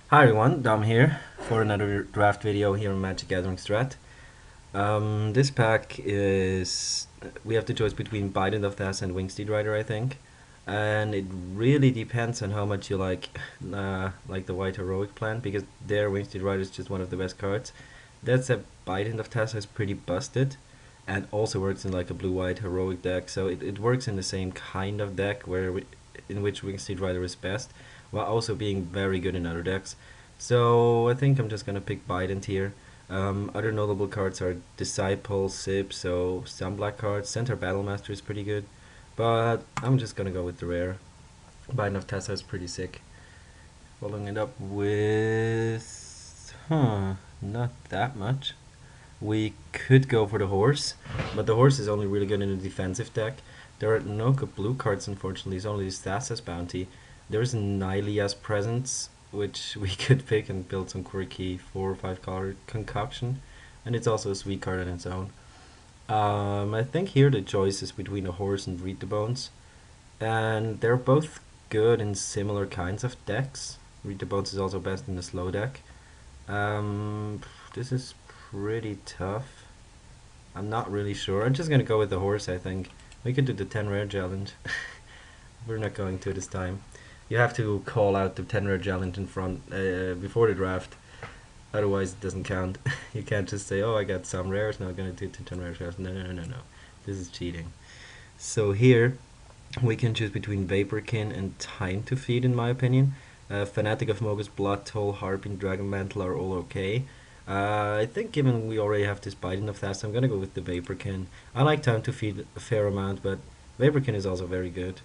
Hi everyone, Dom here for another draft video here on MagicGatheringStrat. This pack is we have the choice between Bident of Thas and Wingsteed Rider, I think, and it really depends on how much you like the White Heroic plan, because their Wingsteed Rider is just one of the best cards. That said, Bident of Thas is pretty busted, and also works in like a blue-white heroic deck, so it works in the same kind of deck in which Wingsteed Rider is best, while also being very good in other decks. So I think I'm just gonna pick Bident here. Other notable cards are Disciple, Sip, so some black cards. Centaur Battlemaster is pretty good, but I'm just gonna go with the rare. Bident of Tessa is pretty sick. Following it up with, not that much. We could go for the horse, but the horse is only really good in a defensive deck. There are no good blue cards, unfortunately. It's only Stasis Bounty. There's Nylia's Presence, which we could pick and build some quirky 4 or 5 color concoction, and it's also a sweet card on its own. I think here the choice is between a horse and Read the Bones, and they're both good in similar kinds of decks. Read the Bones is also best in the slow deck. Um, this is pretty tough. I'm not really sure. I'm just gonna go with the horse, I think. We could do the 10 rare challenge. We're not going to this time. You have to call out the 10 rare challenge in front before the draft. Otherwise, it doesn't count. You can't just say, "Oh, I got some rares. Now I'm gonna do the 10 rare challenge." No, no, no, no, no. This is cheating. So here we can choose between Vaporkin and Time to Feed, in my opinion. Fanatic of Mogus, Blood Toll, Harping, Dragon Mantle are all okay. I think given we already have this Bident of Thast, I'm gonna go with the Vaporkin. I like Time to Feed a fair amount, but Vaporkin is also very good.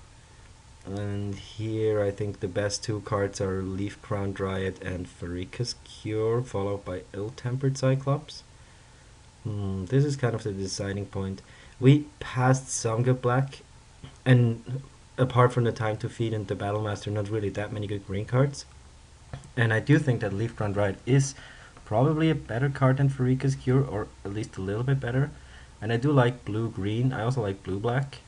And here I think the best two cards are Leaf Crown Dryad and Farika's Cure, followed by Ill-Tempered Cyclops. This is kind of the deciding point. We passed some good black, and apart from the Time to Feed and the Battlemaster, not really that many good green cards. And I do think that Leaf Crown Dryad is probably a better card than Farika's Cure, or at least a little bit better. And I do like blue-green. I also like blue-black.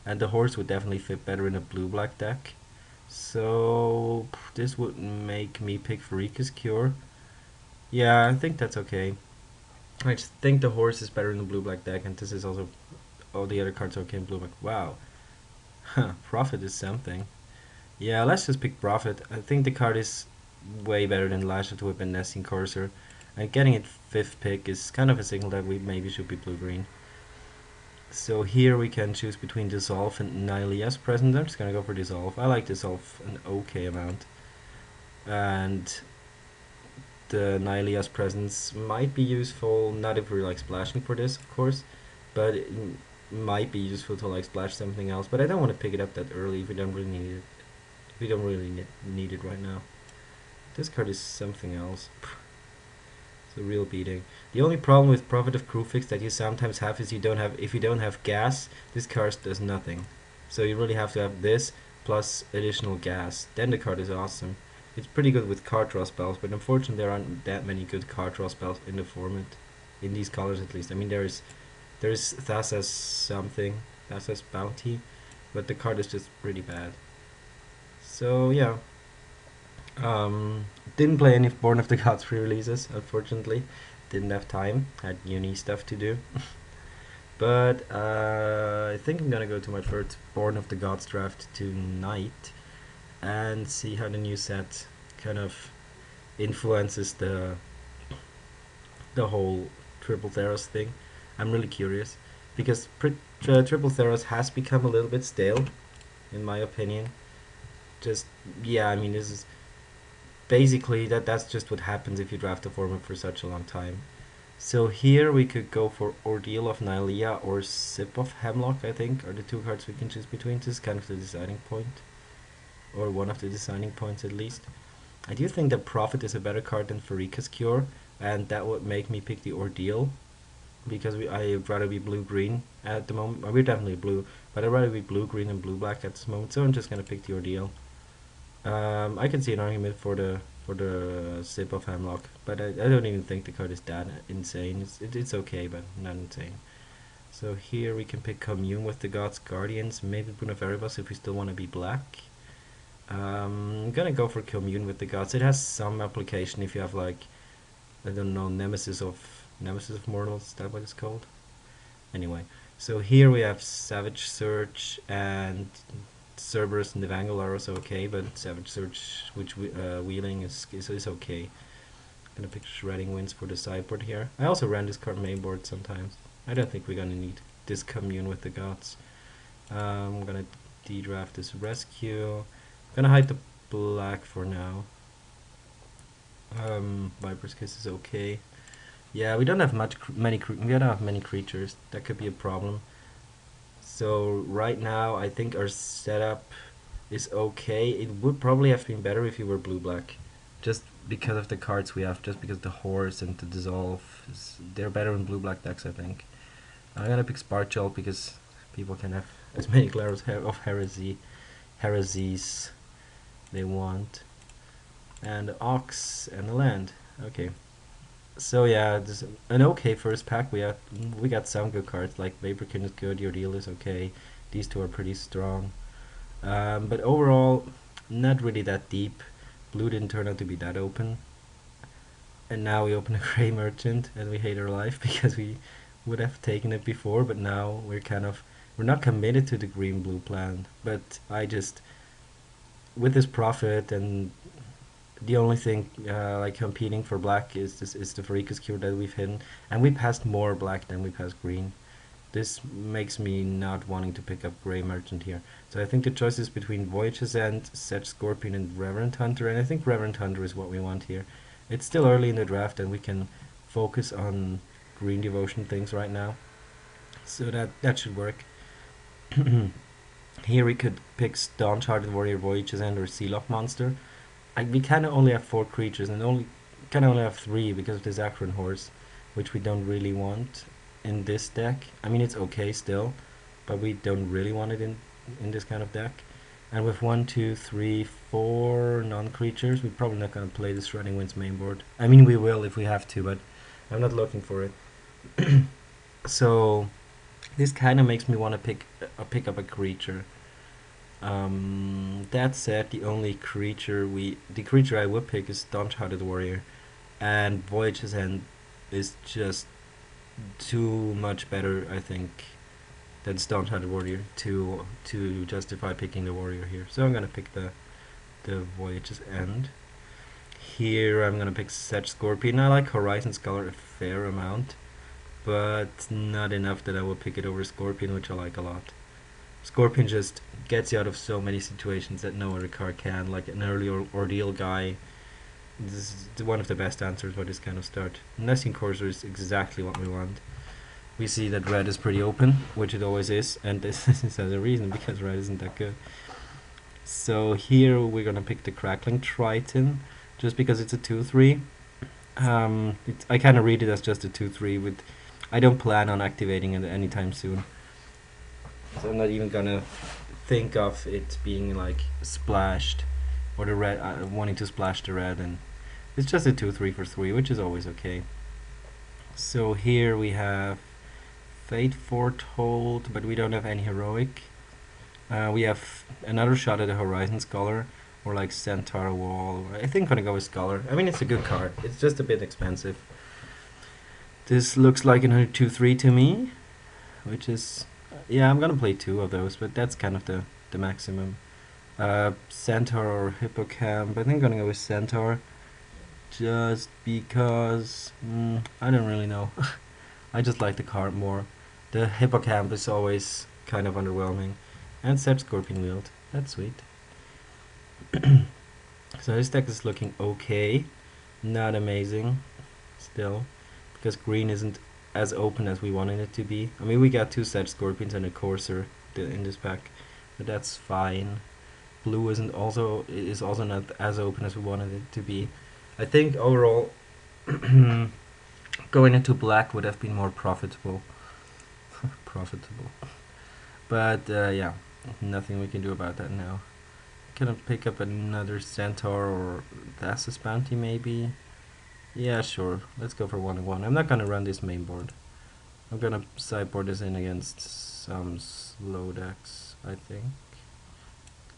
And the horse would definitely fit better in a blue-black deck. So this would make me pick Farika's Cure. Yeah, I think that's okay. I just think the horse is better in the blue-black deck, and this is also all the other cards are okay in blue-black. Wow, Prophet is something. Yeah, let's just pick Prophet. I think the card is way better than Lash of Whip and Nesting Courser. And getting it 5th pick is kind of a signal that we maybe should be blue-green. So here we can choose between Dissolve and Nylia's Presence. I'm just gonna go for Dissolve. I like Dissolve an okay amount. And the Nylia's Presence might be useful, not if we like splashing for this, of course, but it might be useful to like splash something else. But I don't want to pick it up that early if we don't really need it. If we don't really need it right now. This card is something else. It's a real beating. The only problem with Prophet of Crewfix that you sometimes have is if you don't have gas, this card does nothing. So you really have to have this plus additional gas. Then the card is awesome. It's pretty good with card draw spells, but unfortunately there aren't that many good card draw spells in the format, in these colors at least. I mean there's Thassa's something, Thassa's Bounty, but the card is just pretty bad. So yeah, didn't play any Born of the Gods pre-releases, unfortunately. Didn't have time, had uni stuff to do. But I think I'm gonna go to my first Born of the Gods draft tonight and see how the new set kind of influences the whole Triple Theros thing. I'm really curious because Triple Theros has become a little bit stale, in my opinion. Just yeah, I mean this is basically that's just what happens if you draft a format for such a long time. So here we could go for Ordeal of Nylea or Sip of Hemlock, I think, are the two cards we can choose between. This is kind of the deciding point, or one of the deciding points at least. I do think that Prophet is a better card than Farika's Cure, and that would make me pick the Ordeal, because I'd rather be blue-green at the moment. Well, we're definitely blue, but I'd rather be blue-green and blue-black at this moment, so I'm just going to pick the Ordeal. I can see an argument for the Sip of Hemlock, but I don't even think the card is that insane. It's okay, but not insane. So here we can pick Commune with the Gods Guardians, maybe Boon of Erebus if we still want to be black. I'm gonna go for Commune with the Gods. It has some application if you have like, I don't know, Nemesis of Mortals, is that what it's called? Anyway, so here we have Savage Surge and Cerberus and the Vanguard are also okay, but Savage Surge, which wheeling is okay. Gonna pick Shredding Winds for the sideboard here. I also ran this card mainboard sometimes. I don't think we're gonna need this Commune with the Gods. I'm gonna de-draft this Rescue. Gonna hide the black for now. Viper's Kiss is okay. Yeah, we don't have many creatures. That could be a problem. So right now, I think our setup is okay. It would probably have been better if you were blue-black, just because of the cards we have. Just because the Horse and the Dissolve, they're better in blue-black decks, I think. I'm gonna pick Sparkjolt because people can have as many Glaros of heresies they want, and Ox and a land. Okay, so yeah, this is an okay first pack. We got some good cards, like Vaporkin is good, Your Deal is okay. These two are pretty strong, but overall not really that deep. Blue didn't turn out to be that open, and now we open a Grey Merchant and we hate our life because we would have taken it before, but now we're not committed to the green-blue plan. But I just, with this profit, and the only thing like competing for black is the Farika's Cure that we've hidden, and we passed more black than we passed green. This makes me not wanting to pick up Grey Merchant here. So I think the choice is between Voyage's End, Sedge Scorpion, and Reverend Hunter, and I think Reverend Hunter is what we want here. It's still early in the draft, and we can focus on green devotion things right now, so that should work. Here we could pick Staunch-Hearted Warrior, Voyage's End, or Sealock Monster. We kind of only have 4 creatures, and kind of only have 3 because of this Akron Horse, which we don't really want in this deck. I mean, it's okay still, but we don't really want it in this kind of deck. And with 1, 2, 3, 4 non-creatures, we're probably not going to play this Shredding Winds mainboard. I mean, we will if we have to, but I'm not looking for it. So this kind of makes me want to pick up a creature. That said, the creature I would pick is Staunch-Hearted Warrior, and Voyage's End is just too much better, I think, than Staunch-Hearted Warrior to justify picking the Warrior here. So I'm gonna pick the Voyage's End. Here I'm gonna pick Sedge Scorpion. I like Horizon Scholar a fair amount, but not enough that I will pick it over Scorpion, which I like a lot. Scorpion just gets you out of so many situations that no other card can, like an early ordeal guy. This is one of the best answers for this kind of start. Nesting Courser is exactly what we want. We see that red is pretty open, which it always is, and this has a reason, because red isn't that good. So here we're gonna pick the Crackling Triton, just because it's a 2/3. I kind of read it as just a 2/3. I don't plan on activating it anytime soon. So I'm not even gonna think of it being like splashed, or the red wanting to splash the red, and it's just a 2/3 for 3, which is always okay. So here we have Fate Foretold, but we don't have any heroic. We have another shot at a Horizon Scholar, or like Centaur Wall. I think I'm gonna go with Scholar. I mean, it's a good card. It's just a bit expensive. This looks like another 2/3 to me, which is, yeah, I'm gonna play 2 of those, but that's kind of the maximum. Centaur or Hippocamp. I think I'm gonna go with Centaur, just because I don't really know. I just like the card more. The Hippocamp is always kind of underwhelming, and Sedge Scorpion Wield. That's sweet. So this deck is looking okay, not amazing still, because green isn't as open as we wanted it to be. I mean, we got 2 Sedge Scorpions and a Courser in this pack, but that's fine. Blue is also not as open as we wanted it to be. I think overall going into black would have been more profitable. But yeah, nothing we can do about that now. Can I pick up another Centaur or Thassa's Bounty maybe? Yeah, sure. Let's go for 1/1. I'm not gonna run this main board. I'm gonna sideboard this in against some slow decks, I think.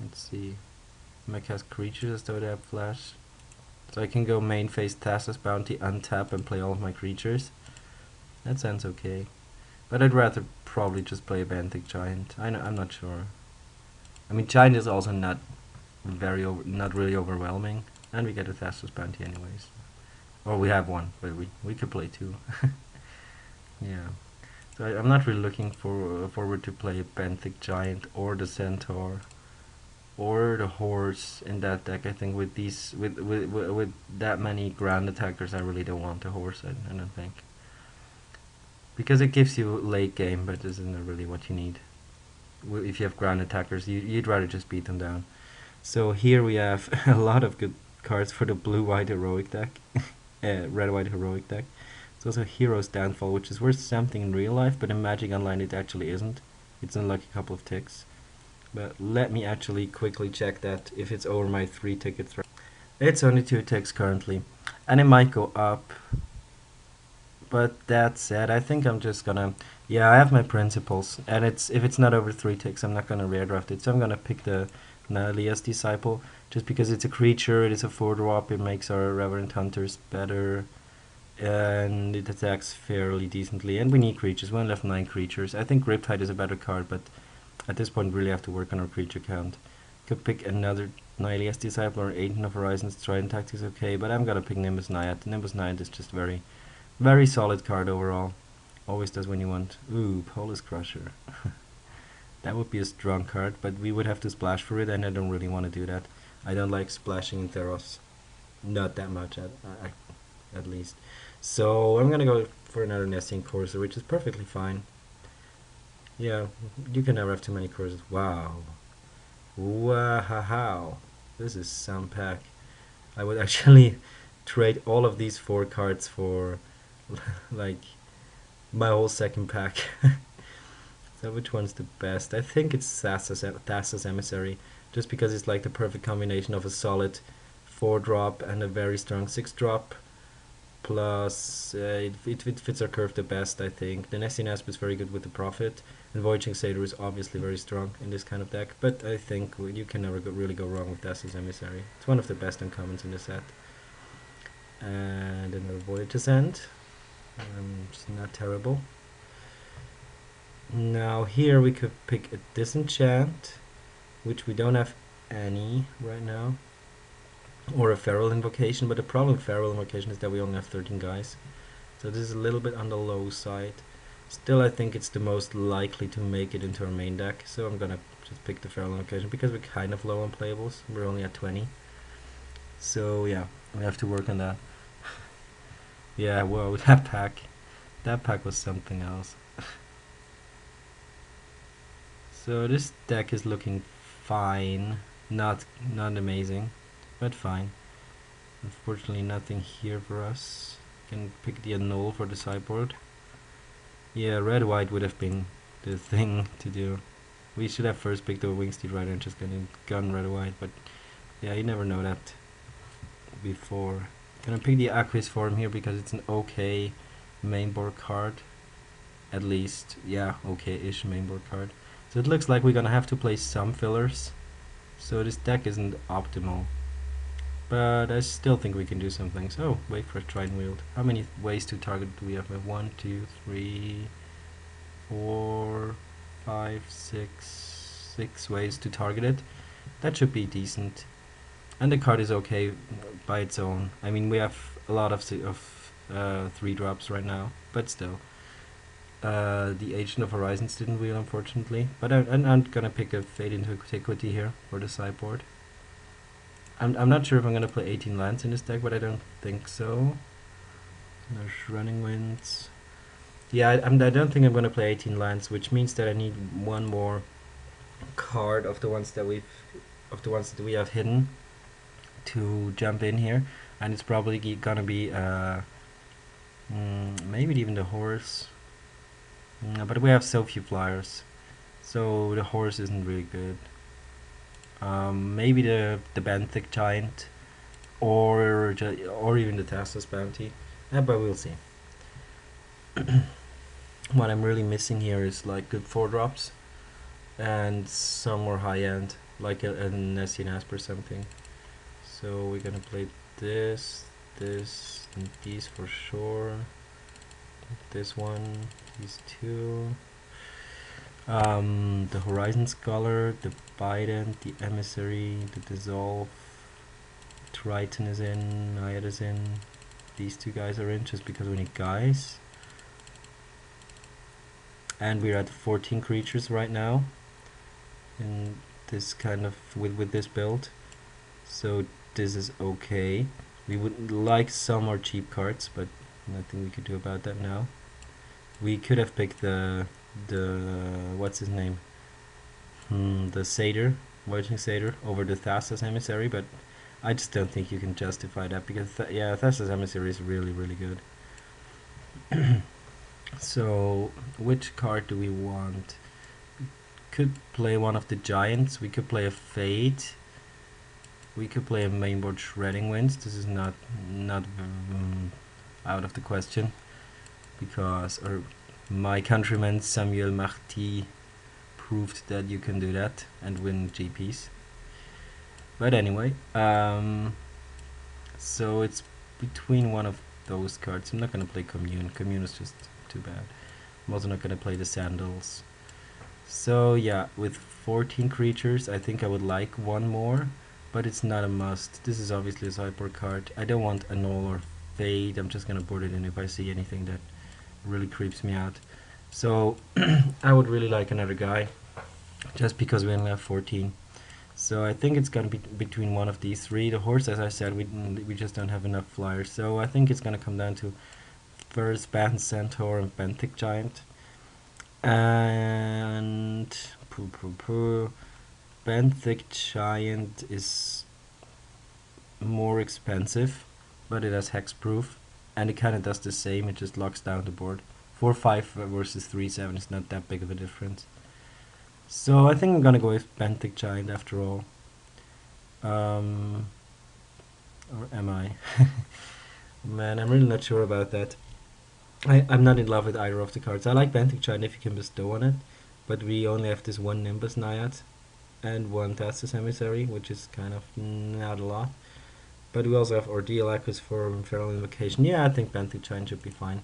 Let's see. Mech has creatures, though they have flash. So I can go main phase Thassa's Bounty, untap, and play all of my creatures. That sounds okay. But I'd rather probably just play a Benthic Giant. I'm not sure. I mean, Giant is also not really overwhelming. And we get a Thassa's Bounty anyways. Or we have one, but we could play two. Yeah. So I'm not really looking forward to play a Benthic Giant or the Centaur or the Horse in that deck. I think with these with that many ground attackers, I really don't want the Horse. I don't think, because it gives you late game, but isn't really what you need. If you have ground attackers, you'd rather just beat them down. So here we have a lot of good cards for the blue-white heroic deck, red-white heroic deck. It's also Hero's Downfall, which is worth something in real life, but in Magic Online it actually isn't. It's in like a couple of ticks. But let me actually quickly check that if it's over my 3 tickets. It's only 2 ticks currently, and it might go up. But that said, I think I'm just gonna, yeah, I have my principles, and if it's not over 3 ticks, I'm not gonna rare draft it. So I'm gonna pick the Nahlia's Disciple, just because it's a creature, it is a 4-drop, it makes our Reverend Hunters better, and it attacks fairly decently. And we need creatures. We only have 9 creatures. I think Riptide is a better card, but at this point, we really have to work on our creature count. Could pick another Nahlia's Disciple or Agent of Horizons. Trident Tactics, okay, but I'm gonna pick Nimbus Naiad. Nimbus Naiad is just very, very solid card overall. Always does when you want. Ooh, Polis Crusher. That would be a strong card, but we would have to splash for it, and I don't really want to do that. I don't like splashing in Theros. Not that much, at least. So I'm gonna go for another Nestine Courser, which is perfectly fine. Yeah, you can never have too many courses. Wow. Wow. This is some pack. I would actually trade all of these 4 cards for like my whole second pack. So which one's the best? I think it's Thassa's Emissary, just because it's like the perfect combination of a solid 4-drop and a very strong 6-drop. Plus, it fits our curve the best, I think. The Nestine Asp is very good with the Prophet, and Voyaging Satyr is obviously very strong in this kind of deck, but I think you can never really go wrong with Thassa's Emissary. It's one of the best uncommons in the set. And another Voyage's End, which is not terrible. Now here we could pick a Disenchant, which we don't have any right now, or a Feral Invocation, but the problem with Feral Invocation is that we only have 13 guys, so this is a little bit on the low side. Still, I think it's the most likely to make it into our main deck, so I'm gonna just pick the Feral Invocation, because we're kind of low on playables. We're only at 20, so yeah, we have to work on that. Yeah, whoa, that pack was something else. So this deck is looking fine, not amazing, but fine. Unfortunately, nothing here for us. Can pick the Annul for the sideboard. Yeah, red-white would have been the thing to do. We should have first picked the Wingsteed Rider and just gone red-white, but yeah, you never know that before. Gonna pick the Aquis Form here because it's an okay mainboard card. At least, yeah, okay-ish mainboard card. So it looks like we're gonna have to play some fillers. So this deck isn't optimal, but I still think we can do some things. Oh, wait for a Trident Wield. How many ways to target do we have? 1, 2, 3, 4, 5, 6 ways to target it. That should be decent. And the card is okay by its own. I mean, we have a lot of 3-drops right now, but still. The Agent of Horizons didn't wheel, unfortunately, but I'm gonna pick a Fade into Antiquity here for the sideboard. I'm not sure if I'm gonna play 18 lands in this deck, but I don't think so. There's Running Winds. Yeah, I don't think I'm gonna play 18 lands, which means that I need one more card of the ones that we have hidden to jump in here, and it's probably gonna be maybe even the Horse. But we have so few flyers, so the Horse isn't really good. Maybe the Benthic Giant, or even the Thassa's Bounty, but we'll see. What I'm really missing here is like good 4-drops and some more high end. like an Nessian Asp or something. So we're gonna play this, this, and these for sure. This one, these two. The Horizon Scholar, the Bident, the Emissary, the Dissolve, Triton is in, Naiad is in. These two guys are in just because we need guys. And we're at 14 creatures right now in this kind of with this build. So this is okay. We would like some more cheap cards, but nothing we could do about that now. We could have picked the what's his name? The Satyr, Voyaging Satyr over the Thassa's Emissary, but I just don't think you can justify that because yeah, Thassa's Emissary is really good. So which card do we want? We could play one of the giants. We could play a Fate. We could play a mainboard Shredding Winds. This is not out of the question because my countryman Samuel Marty proved that you can do that and win GPs. But anyway, so it's between one of those cards. I'm not gonna play Commune. Commune is just too bad. I'm also not gonna play the Sandals. So yeah, with 14 creatures, I think I would like one more, but it's not a must. This is obviously a sideboard card. I don't want Annul or Fade. I'm just gonna board it in if I see anything that really creeps me out. So I would really like another guy, just because we only have 14. So I think it's gonna be between one of these three. The horse, as I said, we just don't have enough flyers. So I think it's gonna come down to first Banthic Centaur and Benthic Giant. And Benthic Giant is more expensive, but it has hexproof, and it kind of does the same. It just locks down the board. 4/5 versus 3/7 is not that big of a difference. So I think I'm gonna go with Benthic Giant after all. Or am I? Man, I'm really not sure about that. I'm not in love with either of the cards. I like Benthic Giant if you can bestow on it, but we only have this one Nimbus Naiad and one Thassa's Emissary, which is kind of not a lot. But we also have Ordeal Echoes for Feral Invocation. Yeah, I think Benthic Giant should be fine.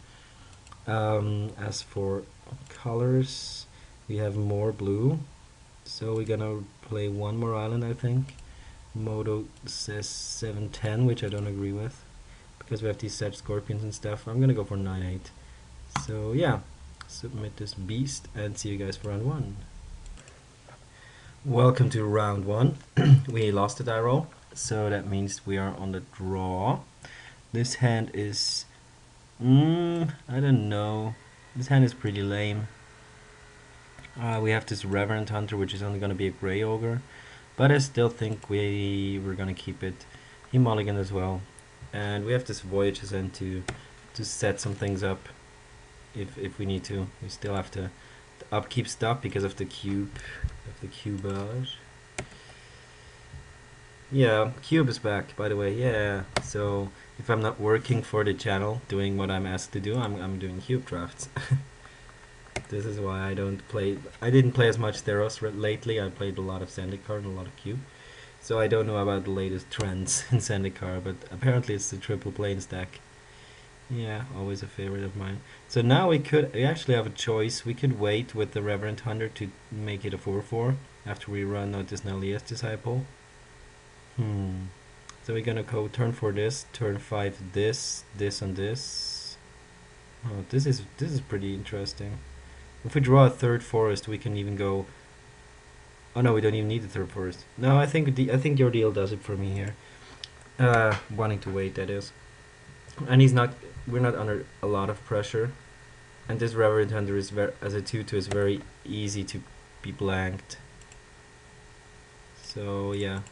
As for colors, we have more blue, so we're gonna play one more island, I think. Moto says 7/10, which I don't agree with, because we have these Sedge Scorpions and stuff. I'm gonna go for 9/8. So yeah, submit this beast and see you guys for round 1. Welcome to round 1. We lost the die roll, so that means we are on the draw. This hand is I don't know. This hand is pretty lame. We have this Reverend Hunter, which is only going to be a Grey Ogre, but I still think we're going to keep it. He mulliganed as well, and we have this Voyage Ascent to set some things up if we need to. We still have to upkeep stuff because of the cubage. Yeah, Cube is back, by the way. Yeah, so if I'm not working for the channel, doing what I'm asked to do, I'm doing cube drafts. This is why I didn't play as much Theros lately. I played a lot of Zendikar and a lot of cube, so I don't know about the latest trends in Zendikar, but apparently it's the triple plane stack. Yeah, always a favorite of mine. So now we actually have a choice. We could wait with the Reverend Hunter to make it a 4/4 after we run out this Nalia's Disciple. So we're gonna go turn 4 this, turn 5 this, and this. Oh, this is pretty interesting. If we draw a third forest, we can even go. Oh no, we don't even need the third forest. No, I think your deal does it for me here. Wanting to wait, that is. And we're not under a lot of pressure. And this Reverend Hunter is as a 2/2 is very easy to be blanked. So yeah.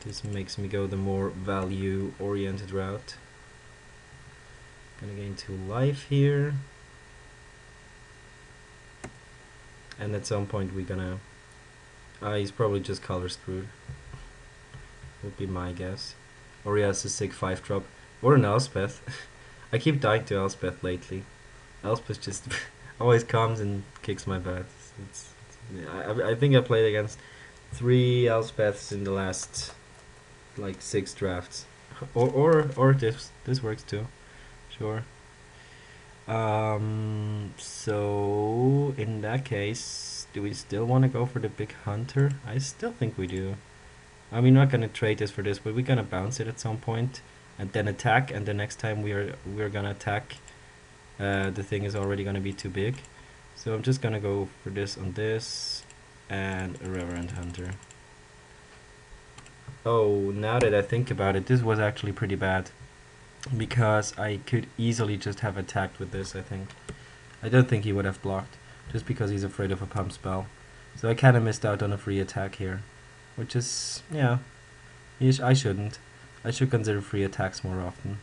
This makes me go the more value-oriented route. Gonna gain 2 life here. And at some point we're gonna... he's probably just color screwed. Would be my guess. Or he has a sick 5-drop. Or an Elspeth. I keep dying to Elspeth lately. Elspeth just always comes and kicks my butt. I think I played against 3 Elspeths in the last like 6 drafts. Or this works too. Sure. So in that case, do we still want to go for the big hunter? I still think we do. I mean, we're not gonna trade this for this, but we're gonna bounce it at some point and then attack. And the next time we're gonna attack, the thing is already gonna be too big. So I'm just gonna go for this on this and a Reverend Hunter. Oh, now that I think about it, this was actually pretty bad. Because I could easily just have attacked with this, I think. I don't think he would have blocked, just because he's afraid of a pump spell. So I kind of missed out on a free attack here. Which is, yeah, I shouldn't. I should consider free attacks more often.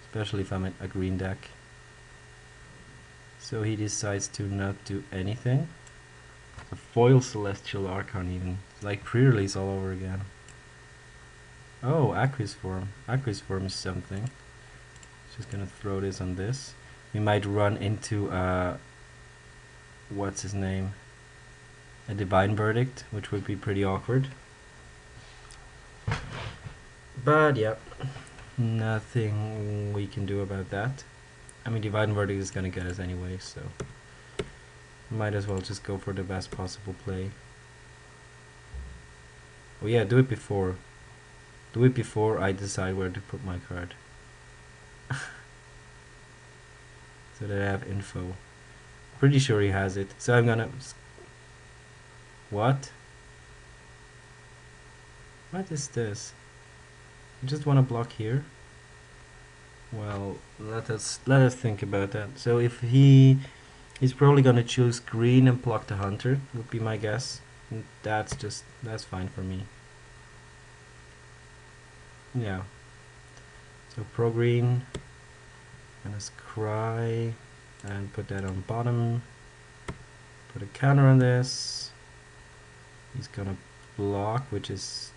Especially if I'm at a green deck. So he decides to not do anything. A foil Celestial Archon even. It's like pre-release all over again. Oh, Aqueous Form. Aqueous Form is something. Just gonna throw this on this. We might run into what's his name? A Divine Verdict, which would be pretty awkward. But yeah, nothing we can do about that. I mean, Divine Verdict is gonna get us anyway, so might as well just go for the best possible play. Oh yeah, do it before. Do it before I decide where to put my card. So that I have info. Pretty sure he has it. So I'm gonna... What? What is this? You just want to block here? Well, let us think about that. So if he's probably gonna choose green and block the hunter, would be my guess. And that's fine for me. Yeah. So pro green, and a scry, and put that on bottom. Put a counter on this. He's gonna block, which is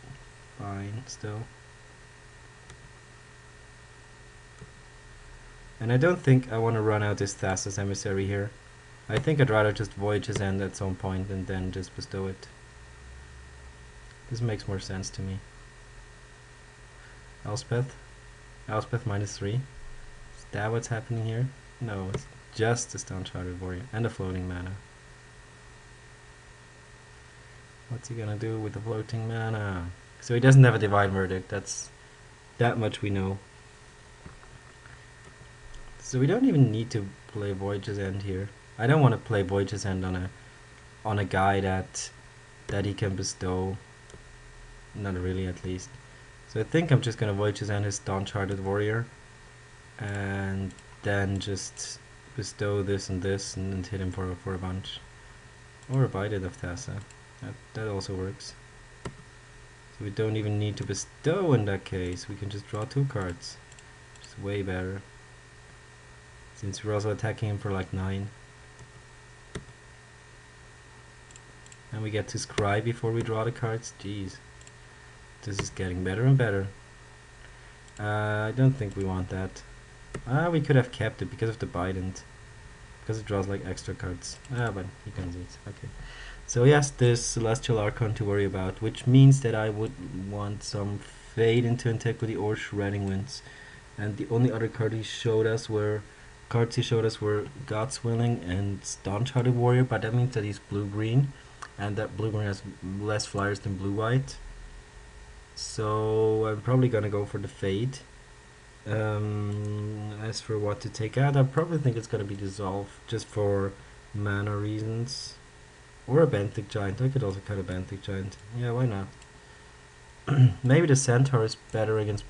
fine still. And I don't think I want to run out this Thassa's Emissary here. I think I'd rather just Voyage his End at some point and then just bestow it. This makes more sense to me. Elspeth -3. Is that what's happening here? No, it's just the Stone-Shrouded Warrior and a floating mana. What's he gonna do with the floating mana? So he doesn't have a Divine Verdict, that much we know. So we don't even need to play Voyage's End here. I don't want to play Voyage's End on a guy that he can bestow. Not really, at least. So I think I'm just gonna Voyage's End his Dawn-Charted Warrior, and then just bestow this and this, and then hit him for a bunch, or a Bided of Thassa. That also works. So we don't even need to bestow in that case. We can just draw 2 cards, which is way better. Since we're also attacking him for like 9. And we get to scry before we draw the cards. Jeez. This is getting better and better. I don't think we want that. We could have kept it because of the Bident. Because it draws like extra cards. But he can see it. Okay. So yes, there's Celestial Archon to worry about, which means that I would want some Fade into Antiquity or Shredding Winds. And the only other cards he showed us were God's Willing and Dawn-Charted Warrior, but that means that he's blue-green, and that blue-green has less flyers than blue-white. So I'm probably gonna go for the Fade. As for what to take out, I probably think it's gonna be Dissolve, just for mana reasons. Or a Benthic Giant. I could also cut a Benthic Giant. Yeah, why not? Maybe the Centaur is better against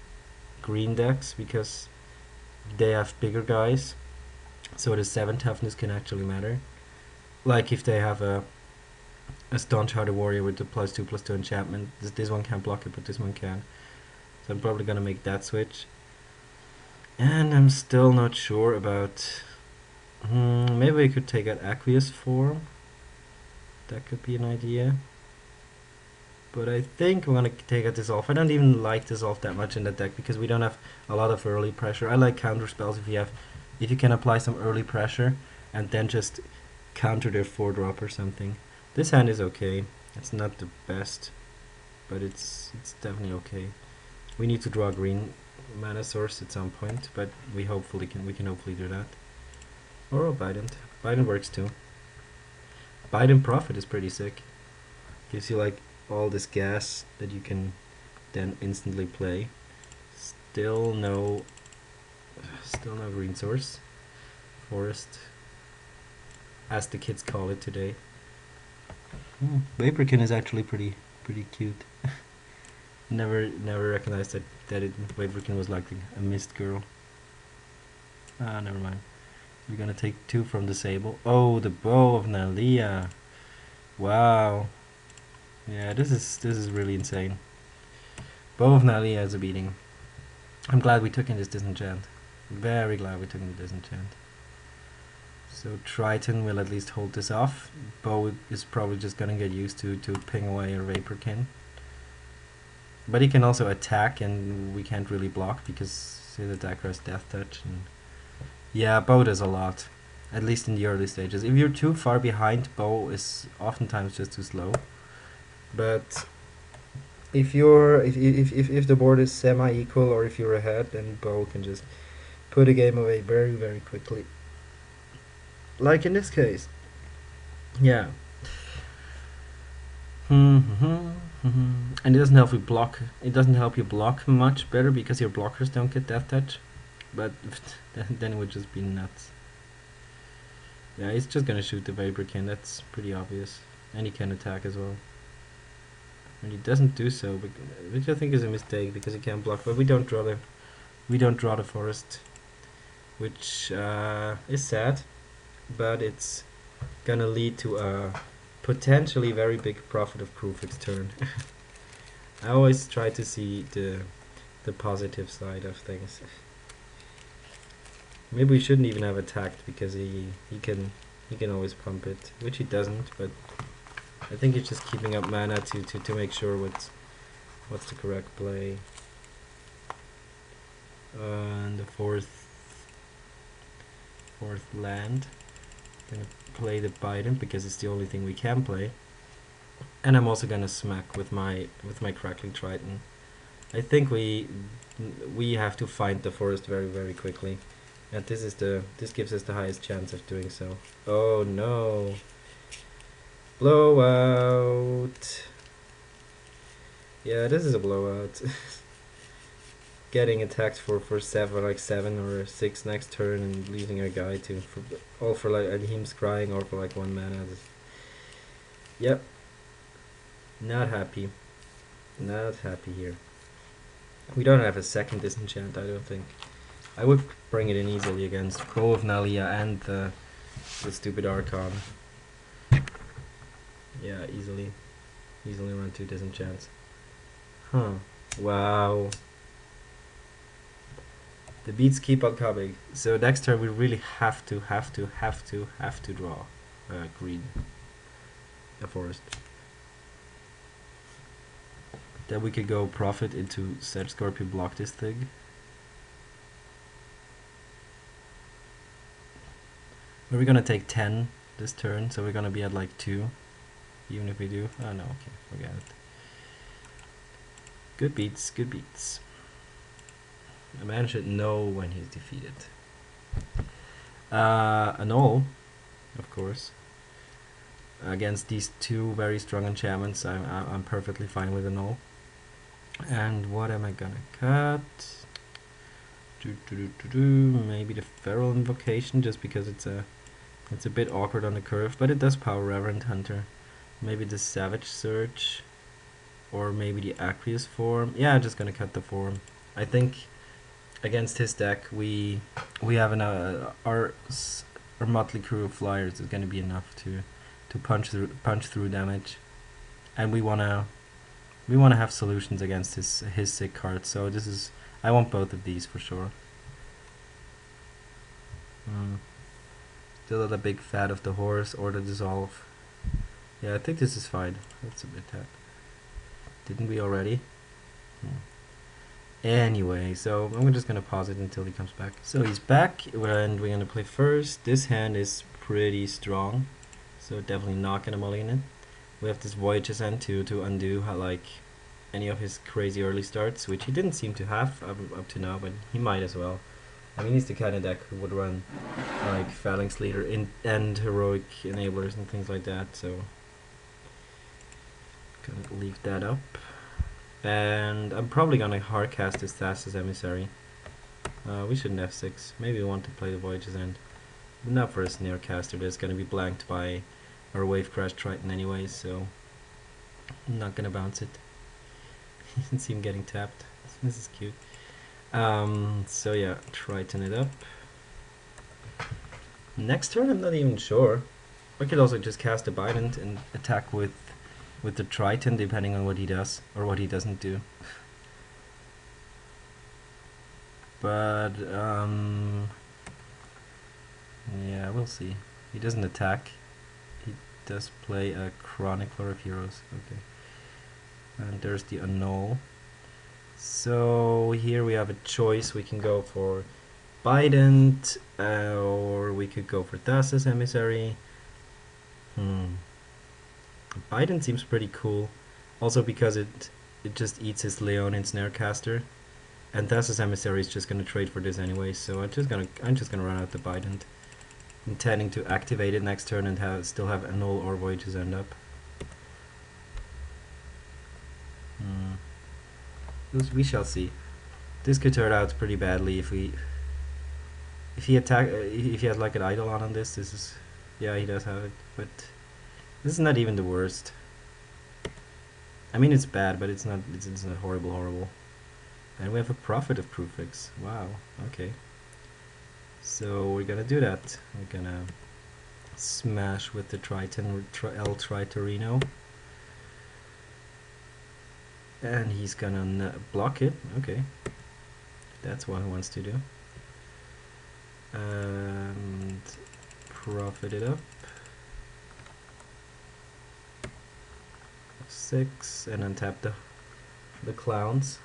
green decks, because they have bigger guys. So the 7 toughness can actually matter. Like if they have a Stone-Shrouded Warrior with the +2/+2 enchantment. This one can't block it, but this one can. So I'm probably gonna make that switch. And I'm still not sure about... maybe we could take out Aqueous Form. That could be an idea. But I think I'm gonna take out Dissolve. I don't even like Dissolve that much in that deck because we don't have a lot of early pressure. I like counter spells if you can apply some early pressure and then just counter their 4-drop or something. This hand is okay. It's not the best, but it's definitely okay. We need to draw a green mana source at some point, but we can hopefully do that. Or a Biden. Biden works too. Biden Prophet is pretty sick. Gives you like all this gas that you can then instantly play. Still no green source. Forest, as the kids call it today. Vaporkin is actually pretty cute. never recognized that Vaporkin was like a mist girl. Ah, never mind. We're gonna take 2 from Disable. Oh, the Bow of Nalia. Wow. Yeah, this is really insane. Bow of Nalia is a beating. I'm glad we took in this disenchant. Very glad we took in the disenchant. So Triton will at least hold this off. Bow is probably just gonna get used to ping away a Vaporkin. But he can also attack, and we can't really block because his attacker has Death Touch. And yeah, Bow does a lot, at least in the early stages. If you're too far behind, Bow is oftentimes just too slow. But if the board is semi-equal, or if you're ahead, then Bow can just put a game away very quickly. Like in this case. Yeah. And it doesn't help you block. It doesn't help you block much better because your blockers don't get Death Touch. But then it would just be nuts. Yeah, he's just gonna shoot the Vaporkin. That's pretty obvious. And he can attack as well. And he doesn't do so, which I think is a mistake because he can't block. But we don't draw the forest, which is sad. But it's gonna lead to a potentially very big profit of Krufix turn. I always try to see the positive side of things. Maybe we shouldn't even have attacked because he can always pump it, which he doesn't. But I think he's just keeping up mana to make sure what's the correct play. And the fourth land. Gonna play the Biden because it's the only thing we can play, and I'm also gonna smack with my Crackling Triton. I think we have to find the forest very quickly, and this gives us the highest chance of doing so. Oh no! Blowout! Yeah, this is a blowout. Getting attacked for 7 or 6 next turn and losing our guy for like him scrying or for like 1 mana. Yep. Not happy. Not happy here. We don't have a second disenchant, I don't think. I would bring it in easily against Bow of Nalia and the stupid Archon. Yeah, easily run 2 disenchants. Huh. Wow. The beats keep on coming. So next turn we really have to draw green. A forest. Then we could go profit into Sedge Scorpion, block this thing. But we're gonna take 10 this turn, so we're gonna be at like 2. Even if we do. Oh no, okay, forget it. Good beats, good beats. A man should know when he's defeated. A null, of course. Against these 2 very strong enchantments, I'm perfectly fine with a null. And what am I gonna cut? Maybe the Feral Invocation, just because it's a bit awkward on the curve, but it does power Reverend Hunter. Maybe the Savage Surge, or maybe the Aqueous form. Yeah, I'm just gonna cut the form. I think against his deck, we have our motley crew of flyers is gonna be enough to punch through damage, and we wanna have solutions against his sick cards. So I want both of these for sure. Still at a big fat of the horse or the dissolve. Yeah, I think this is fine. That's a bit that. Didn't we already? Anyway, so I'm just gonna pause it until he comes back. So he's back, and we're gonna play first. This hand is pretty strong, so definitely not gonna mulligan it. we have this Voyage's End to undo like any of his crazy early starts, which he didn't seem to have up to now, but he might as well. I mean, he's the kind of deck who would run like Phalanx Leader and Heroic Enablers and things like that, so gonna leave that up. And I'm probably gonna hardcast this Thassa's Emissary. We shouldn't F6. Maybe we want to play the Voyage's End. But not for a Snare Caster that's gonna be blanked by our Wave Crash Triton anyways, so I'm not gonna bounce it. You can see him getting tapped. This is cute. So yeah, Triton it up. Next turn I'm not even sure. I could also just cast a Bident and attack with the Triton depending on what he does or what he doesn't do. But yeah, we'll see. He doesn't attack. He does play a Chronicler of Heroes. Okay. And there's the Annul. So here we have a choice. We can go for Bident, or we could go for Thassa's Emissary. Bident seems pretty cool, also because it just eats his Leonin Snarecaster, and Thassa's Emissary is just gonna trade for this anyway. So I'm just gonna run out the Bident, intending to activate it next turn and still have Annul or Voyage's End up. We shall see. This could turn out pretty badly if he has like an Eidolon on this. This is, yeah, he does have it, but this is not even the worst. I mean, it's bad, but it's not horrible. And we have a Prophet of Prufix. Wow. Okay. So we're gonna do that. We're gonna smash with the Triton El Tritorino. And he's gonna block it. Okay, that's what he wants to do. And profit it up. 6 and untap the clowns.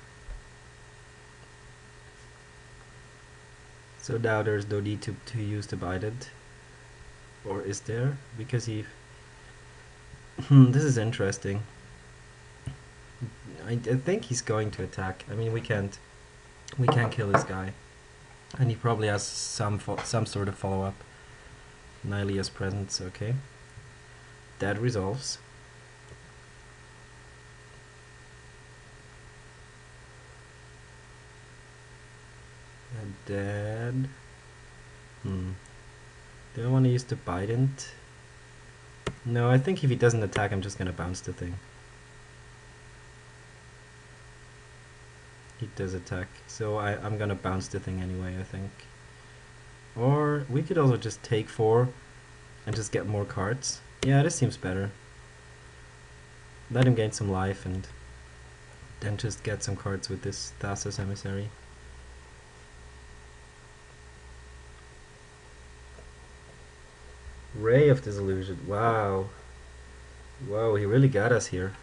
So now there's no need to use the Bident, or is there? Because he. This is interesting. I think he's going to attack. I mean, we can't kill this guy, and he probably has some sort of follow-up. Nylea's Presence, okay. That resolves. And then, do I want to use the Bident? No, I think if he doesn't attack, I'm just gonna bounce the thing. He does attack, so I'm gonna bounce the thing anyway, I think. Or we could also just take 4 and just get more cards. Yeah, this seems better. Let him gain some life and then just get some cards with this Thassa's Emissary. Ray of Disillusion. Wow. Whoa, he really got us here.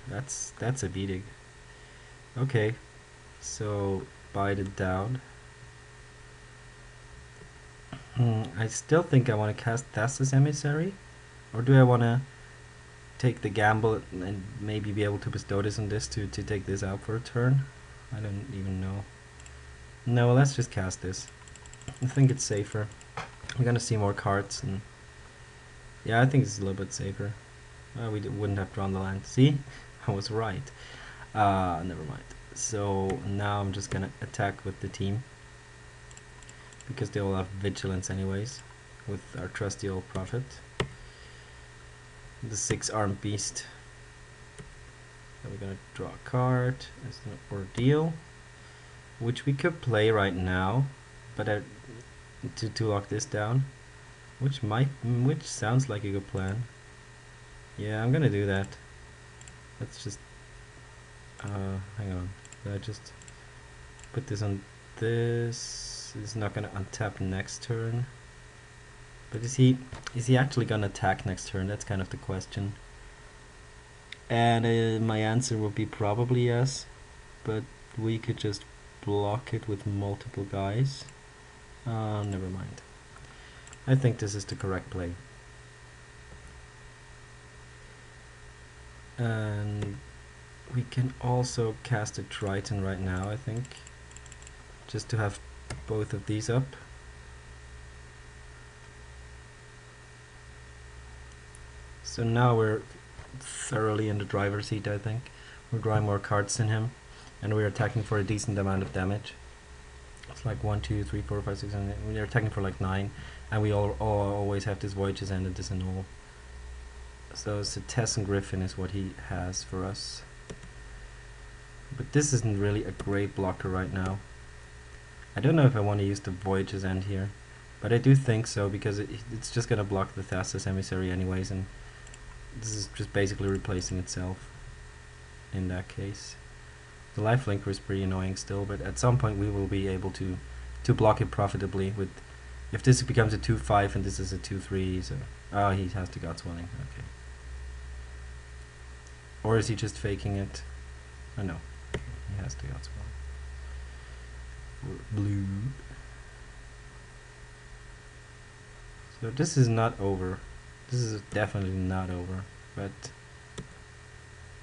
That's a beating. Okay. So bite it down. I still think I want to cast Thassa's Emissary, or do I want to take the gamble and maybe be able to bestow this on this to take this out for a turn? I don't even know. No, let's just cast this. I think it's safer. We're gonna see more cards, and yeah, I think it's a little bit safer. We wouldn't have drawn the land. See, I was right. Never mind. So now I'm just gonna attack with the team, because they all have vigilance anyways, with our trusty old Prophet. The 6-armed beast. And we're gonna draw a card as an ordeal, which we could play right now, but to lock this down, which sounds like a good plan. Yeah, I'm gonna do that. Let's just hang on. I just put this on this. It's not gonna untap next turn. But is he actually gonna attack next turn? That's kind of the question. And my answer would be probably yes, but we could just block it with multiple guys. Never mind. I think this is the correct play. And we can also cast a Triton right now, I think, just to have both of these up. So now we're thoroughly in the driver's seat, I think. We're drawing more cards than him, and we're attacking for a decent amount of damage. It's like 1, 2, 3, 4, 5, 6, 7, 8. We're attacking for like 9, and we always have this Voyage's End and this Annul. So Setessan and Griffin is what he has for us. But this isn't really a great blocker right now. I don't know if I want to use the Voyage's End here, but I do think so, because it's just going to block the Thassa's Emissary anyways, and this is just basically replacing itself in that case. The lifelinker is pretty annoying still, but at some point we will be able to block it profitably with, if this becomes a 2-5 and this is a 2-3, so he has the God Swelling, okay. Or is he just faking it? Oh no, he has the God Swelling. Blue. So this is not over. This is definitely not over, but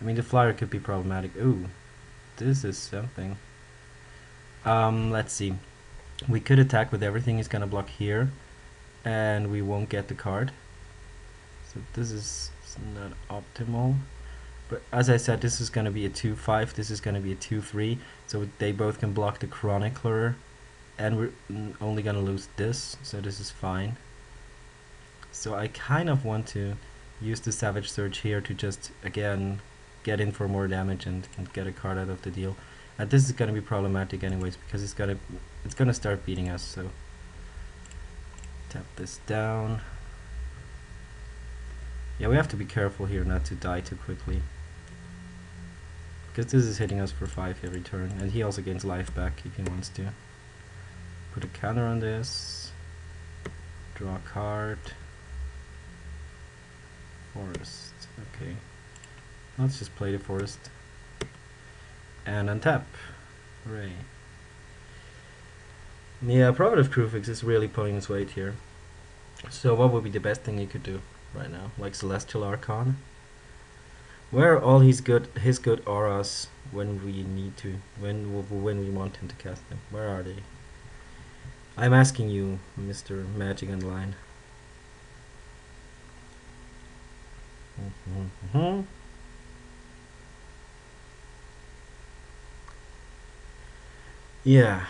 I mean the flyer could be problematic. Ooh, this is something. Let's see. We could attack with everything. He's gonna block here, and we won't get the card. So this is not optimal. But as I said, this is gonna be a 2-5. This is gonna be a 2-3. So they both can block the Chronicler, and we're only gonna lose this. So this is fine. So I kind of want to use the Savage Surge here to just again get in for more damage and get a card out of the deal. And this is going to be problematic anyways, because it's gonna start beating us. So tap this down. Yeah, we have to be careful here not to die too quickly, because this is hitting us for 5 every turn, and he also gains life back if he wants to. Put a counter on this. Draw a card. Forest. Okay. Let's just play the forest. And untap. Hooray. Yeah, Prophet of Crufix is really pulling his weight here. So what would be the best thing you could do right now? Like Celestial Archon? Where are all his good auras when we need to, when we want him to cast them? Where are they? I'm asking you, Mr. Magic Online. Yeah,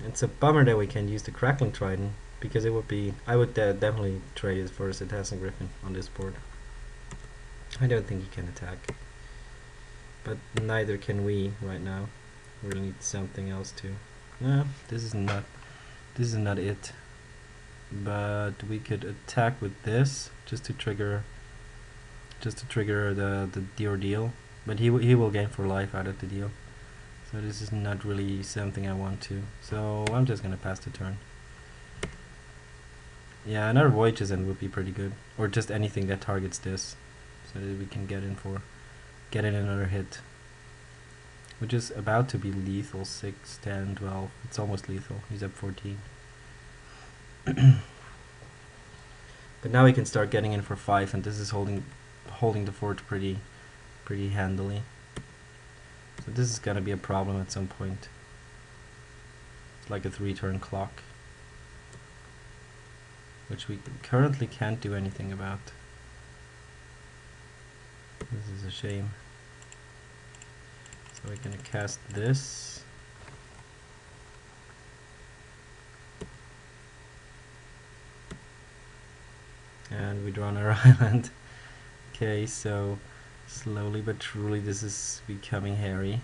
it's a bummer that we can't use the Crackling Trident, because it would be, I would definitely trade it for a Setessan Griffin on this board. I don't think he can attack, but neither can we right now. We need something else too. No, this is not it. But we could attack with this just to trigger the ordeal, but he will gain 4 life out of the deal. So this is not really something I want to. So I'm just gonna pass the turn. Yeah, another Voyage's End would be pretty good, or just anything that targets this, so that we can get in another hit, which is about to be lethal. 6, 10, 12. It's almost lethal. He's up 14. But now we can start getting in for 5, and this is holding the fort pretty handily. So this is gonna be a problem at some point. It's like a 3-turn clock, which we currently can't do anything about. This is a shame. So we're gonna cast this. And we draw another island. Okay, so slowly but truly this is becoming hairy.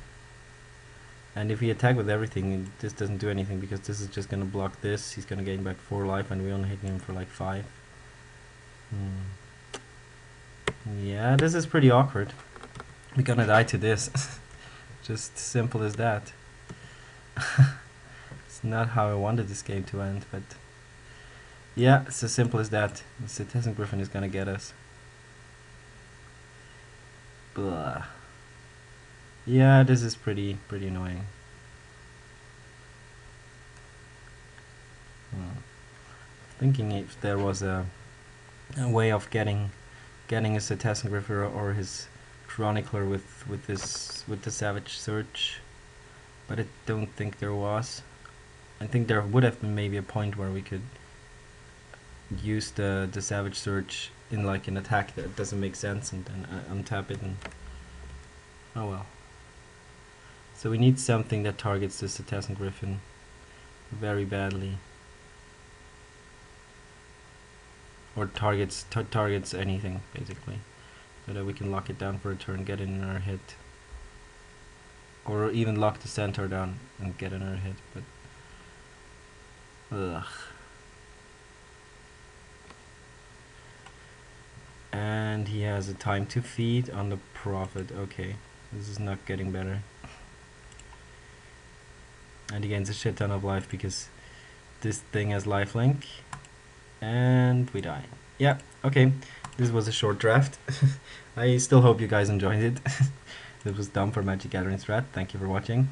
And if we attack with everything, this doesn't do anything, because this is just gonna block this. He's gonna gain back 4 life, and we only hit him for like 5. Yeah, this is pretty awkward. We're gonna die to this. Just simple as that. It's not how I wanted this game to end, but yeah, it's as simple as that. The Setessan Griffin is gonna get us. Blah. Yeah, this is pretty annoying. Thinking if there was a way of getting getting a Cetacean Griffer or his Chronicler with the Savage Search, but I don't think there was. I think there would have been maybe a point where we could use the Savage Search in like an attack that doesn't make sense and then untap it, and oh well. So we need something that targets the Cetacean Griffin very badly, or targets anything basically, so that we can lock it down for a turn, get in our hit, or even lock the Centaur down and get another hit. But ugh. And he has a time to feed on the Prophet. Okay, this is not getting better. And he gains a shit ton of life because this thing has lifelink. And we die. Yeah, okay. This was a short draft. I still hope you guys enjoyed it. This was Dom for MagicGatheringStrat. Thank you for watching.